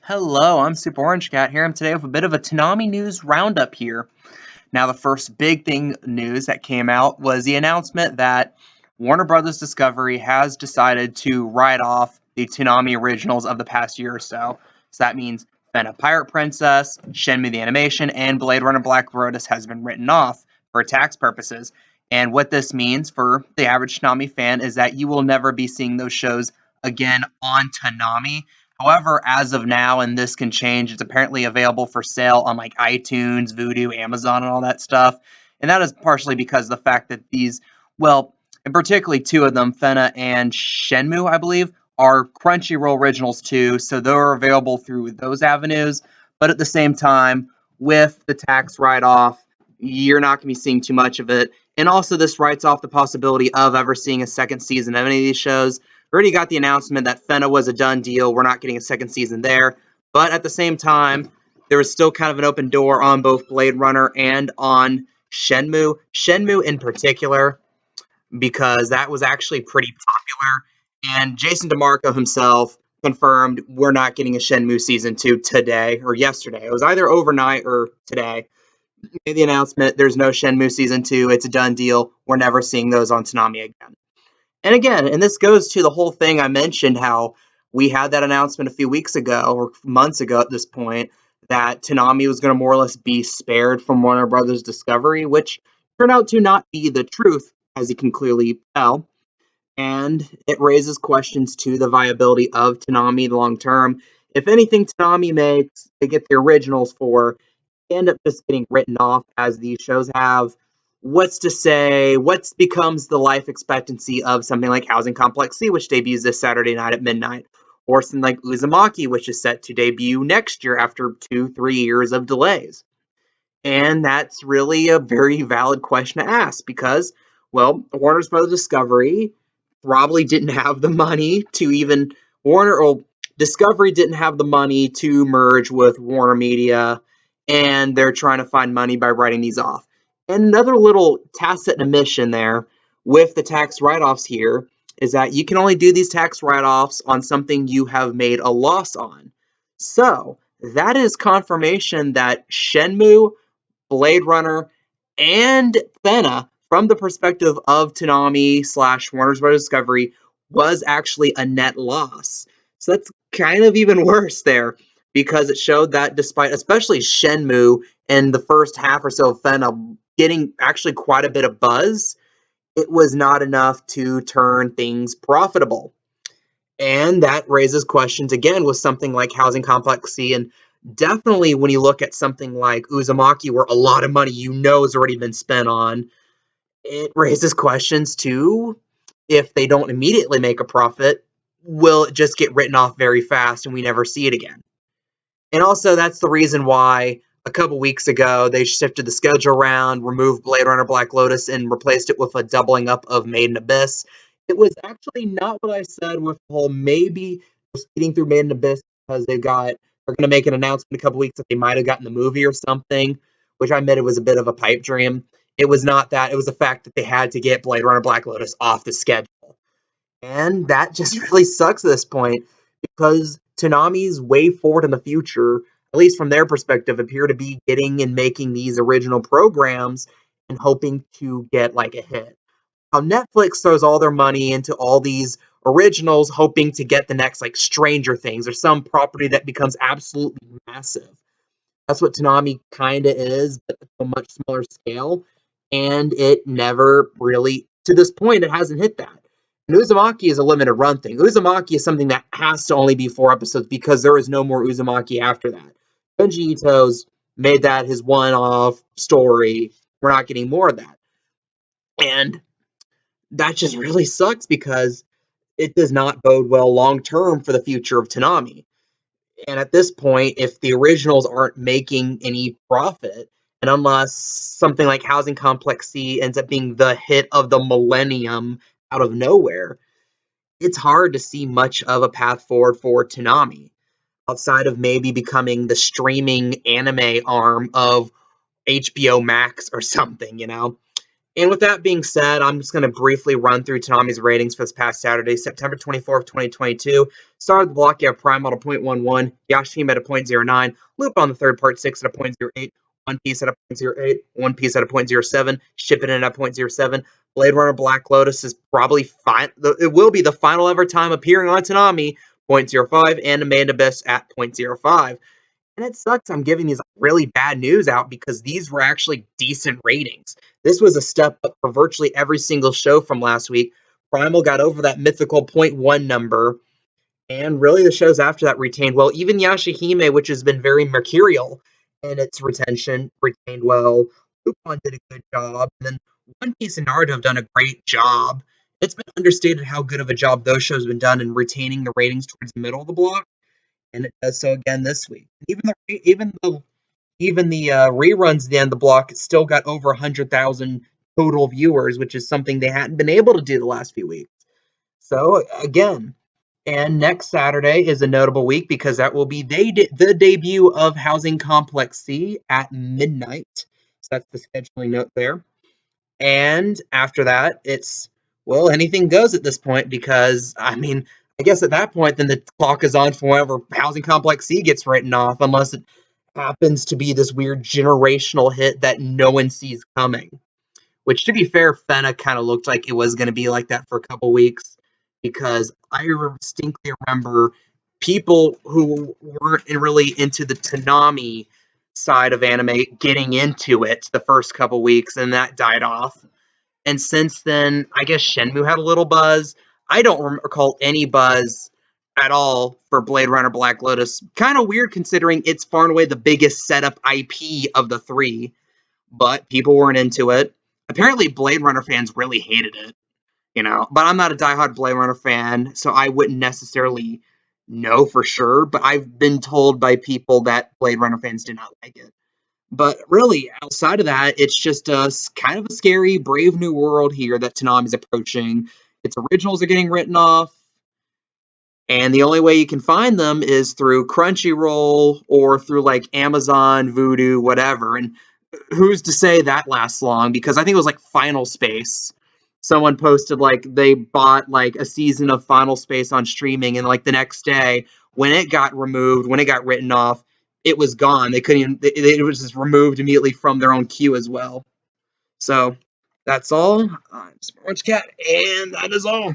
Hello, I'm Super Orange Cat here. I'm today with a bit of a Toonami news roundup here. Now, the first big thing news that came out was the announcement that Warner Brothers Discovery has decided to write off the Toonami originals of the past year or so. So that means Fena Pirate Princess, Shenmue the Animation, and Blade Runner Black Lotus has been written off for tax purposes. And what this means for the average Toonami fan is that you will never be seeing those shows again on Toonami. However, as of now, and this can change, it's apparently available for sale on like iTunes, Vudu, Amazon, and all that stuff. And that is partially because of the fact that these, well, and particularly two of them, Fena and Shenmue, I believe, are Crunchyroll originals too, so they're available through those avenues. But at the same time, with the tax write-off, you're not going to be seeing too much of it. And also, this writes off the possibility of ever seeing a second season of any of these shows. We already got the announcement that Fena was a done deal. We're not getting a second season there. But at the same time, there was still kind of an open door on both Blade Runner and on Shenmue. Shenmue in particular, because that was actually pretty popular. And Jason DeMarco himself confirmed we're not getting a Shenmue season 2 today or yesterday. It was either overnight or today. Made the announcement there's no Shenmue season 2. It's a done deal. We're never seeing those on Toonami again. And again, and this goes to the whole thing I mentioned how we had that announcement a few weeks ago or months ago at this point that Toonami was going to more or less be spared from Warner Brothers Discovery, which turned out to not be the truth, as you can clearly tell. And it raises questions to the viability of Toonami long term. If anything Toonami makes, they get the originals for, end up just getting written off as these shows have. What's to say? What becomes the life expectancy of something like Housing Complex C, which debuts this Saturday night at midnight, or something like Uzumaki, which is set to debut next year after 2-3 years of delays? And that's really a very valid question to ask because, well, Warner's Brothers Discovery probably didn't have the money to even Warner or Discovery didn't have the money to merge with Warner Media, and they're trying to find money by writing these off. And another little tacit admission there with the tax write-offs here is that you can only do these tax write-offs on something you have made a loss on. So that is confirmation that Shenmue, Blade Runner, and Fena, from the perspective of Toonami slash Warner Bros. Discovery, was actually a net loss. So that's kind of even worse there because it showed that despite, especially Shenmue and the first half or so of Fena getting actually quite a bit of buzz, it was not enough to turn things profitable. And that raises questions again with something like Housing Complex C. And definitely when you look at something like Uzumaki, where a lot of money has already been spent on, it raises questions too. If they don't immediately make a profit, will it just get written off very fast and we never see it again? And also, that's the reason why a couple weeks ago they shifted the schedule around, removed Blade Runner Black Lotus, and replaced it with a doubling up of Made in Abyss. It was actually not what I said with the whole maybe speeding through Made in Abyss because they're going to make an announcement in a couple weeks that they might have gotten the movie or something, which I admit it was a bit of a pipe dream. It was not that. It was the fact that they had to get Blade Runner Black Lotus off the schedule. And that just really sucks at this point because Toonami's way forward in the future, at least from their perspective, appear to be getting and making these original programs and hoping to get like a hit. How Netflix throws all their money into all these originals, hoping to get the next like Stranger Things or some property that becomes absolutely massive. That's what Toonami kind of is, but at a much smaller scale. And it never really, to this point, it hasn't hit that. And Uzumaki is a limited run thing. Uzumaki is something that has to only be 4 episodes because there is no more Uzumaki after that. Junji Ito's made that his one-off story. We're not getting more of that. And that just really sucks because it does not bode well long term for the future of Toonami. And at this point, if the originals aren't making any profit, and unless something like Housing Complex C ends up being the hit of the millennium out of nowhere, it's hard to see much of a path forward for Toonami outside of maybe becoming the streaming anime arm of HBO Max or something, you know? And with that being said, I'm just going to briefly run through Toonami's ratings for this past Saturday, September 24th, 2022. Start of the block, you have Primal at a 0.11, Yashihime at a 0.09, Loop on the third part 6 at a 0.08, One Piece at a 0.08, One Piece at a 0.07, Shipping at a 0.07. Blade Runner Black Lotus is probably fine. It will be the final ever time appearing on Toonami, 0.05, and Amanda Abyss at 0.05. And it sucks I'm giving these really bad news out because these were actually decent ratings. This was a step up for virtually every single show from last week. Primal got over that mythical zero point 0.1 number, and really the shows after that retained well. Even Yashihime, which has been very mercurial in its retention, retained well. Lupin did a good job, and then One Piece and Naruto have done a great job. It's been understated how good of a job those shows have been done in retaining the ratings towards the middle of the block, and it does so again this week. Even the reruns at the end of the block, it still got over 100,000 total viewers, which is something they hadn't been able to do the last few weeks. So again, and next Saturday is a notable week because that will be the debut of Housing Complex C at midnight. So that's the scheduling note there. And after that, it's, well, anything goes at this point because, I mean, I guess at that point, then the clock is on for whenever Housing Complex C gets written off, unless it happens to be this weird generational hit that no one sees coming. Which, to be fair, Fena kind of looked like it was going to be like that for a couple weeks because I distinctly remember people who weren't really into the Toonami side of anime getting into it the first couple weeks, and that died off. And since then, I guess Shenmue had a little buzz. I don't recall any buzz at all for Blade Runner Black Lotus. Kind of weird considering it's far and away the biggest setup IP of the three, but people weren't into it. Apparently, Blade Runner fans really hated it, But I'm not a diehard Blade Runner fan, so I wouldn't necessarily know for sure. But I've been told by people that Blade Runner fans did not like it. But really, outside of that, it's just a kind of a scary, brave new world here that Toonami's approaching. Its originals are getting written off, and the only way you can find them is through Crunchyroll or through like Amazon, Vudu, whatever. And who's to say that lasts long? Because I think it was like Final Space. Someone posted like they bought like a season of Final Space on streaming, and like the next day, when it got removed, when it got written off, it was gone. They couldn't even. It was just removed immediately from their own queue as well. So that's all. I'm Sponge Cat, and that is all.